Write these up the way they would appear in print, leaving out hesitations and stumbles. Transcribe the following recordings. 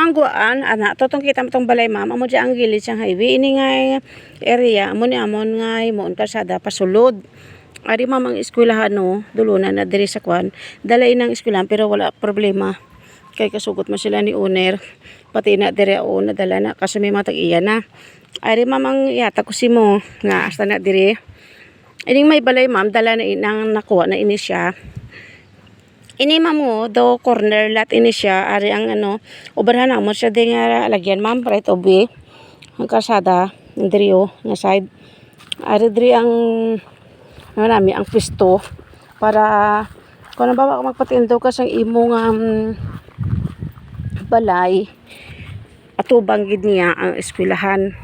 Mangguan, ana, totong kita matong balay ma'am, amo dyan ang gilid siyang highway. Ini nga area, amo ni amon nga, moon kalsada, pasulod. Ari ma'am ang eskwelahan no, dulunan na diri sa kwan. Dalay ng eskwelahan pero wala problema. Kay kasugot mo sila ni owner. Pati na diri o nadala na kasi may matag iya na. Ari ma'am ang yata ko si mo nga hasta na diri. Ining may balay ma'am, dala na inang nakuha na ini siya. Ini ma'am do corner lot ini siya. Ari ang ano, uberhan mo siya din nga lagyan ma'am, right of way. Ang kalsada, diri o, nga side. Ari diri ang ano nami ang pwesto para kung nabawa ka magpatindo ka sa imong balay atubang gid niya ang eskwelahan,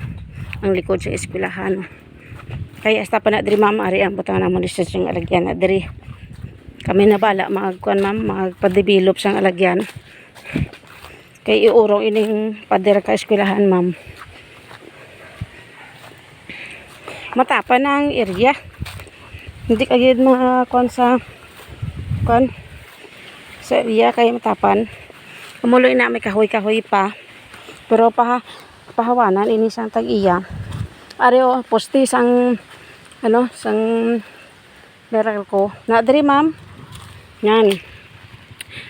ang likod sa eskwelahan. Kaya hasta pa na diri ma'am, ari ang butang namon sa siyang alagyan na diri. Kami na bala magkuan ma'am, magpa-develop sang alagyan. Kay iurong ining pader ka eskwelahan ma'am. Matapan ang area. Hindi kagid kuan sa area kay matapan. Kumuloy na may kahoy-kahoy pa. Pero pahawanan ini sang tag-iya. Ari o poste sang ano sang meral ko. Na diri ma'am. Yan.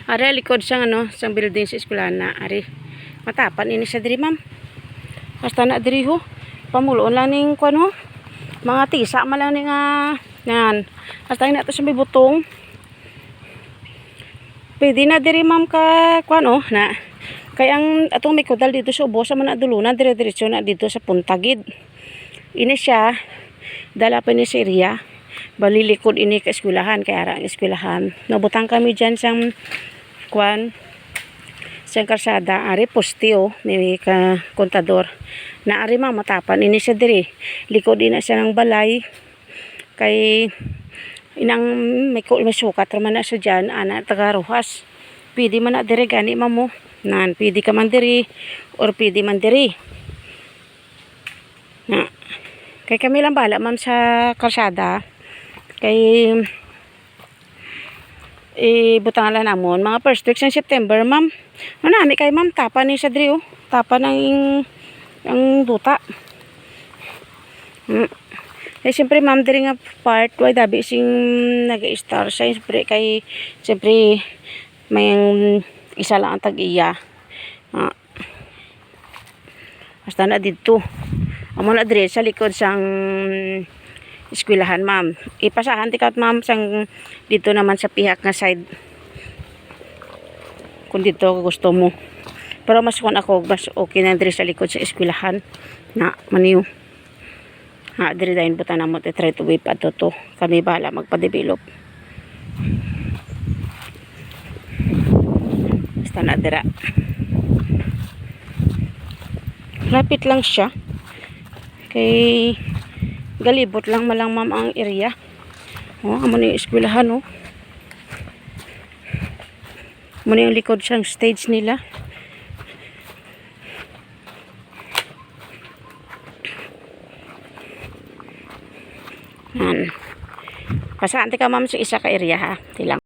Ari likod sang ano sang building sa eskwelahan na ari. Matapan ini sa diri ma'am. Basta na diri ho. Pamuloon lang ning kuan ho. Mga tisa man lang ni nga yan. Basta na to sa may butong. Pwede na diri ma'am ka kuan oh na. Kay ang atong may kudal dito sa ubo sa man adulunan dire-diretso na dito sa puntagid. Ini siya dala pa ni sa area. Balilikod ini ka eskwelahan kaya ang eskwelahan. Nabutang kami diyan sang kuan sa kalsada. Ari poste oh, may ka kontador. Na ari ma'am matapan ini siya diri. Likod ina siya ng balay. Kay inang may sukat raman na siya dyan, ana tagaruhas. Pwede man na diri gani mamo. Nan, pwede ka man diri or pwede man diri. Na. Kay kami lang bala ma'am sa kalsada. Kay butang lang namon mga first week sa September ma'am. Manami kay ma'am tapa ni siya diri oh. Tapa ng ang duta. Eh siyempre ma'am diri nga part why dabi sing nag-star siya siyempre kay siyempre may isa lang ang tag-iya. Basta na dito. Amo na diri sa likod sang eskwelahan ma'am. Ipasahan tikat ma'am sang dito naman sa pihak nga side. Kung dito gusto mo. Pero mas kung ako mas okay na diri sa likod sa eskwelahan na maniyo. Diri dahin buta na mo try to wait pa to. Kami bahala magpa-develop. Basta na dira. Lapit lang siya. Kay galibot lang malang ma'am ang area. Amo ni eskwelahan oh. Amo ni ang likod sang stage nila. Pasante ka ma'am sa isa ka area ha. Tilang.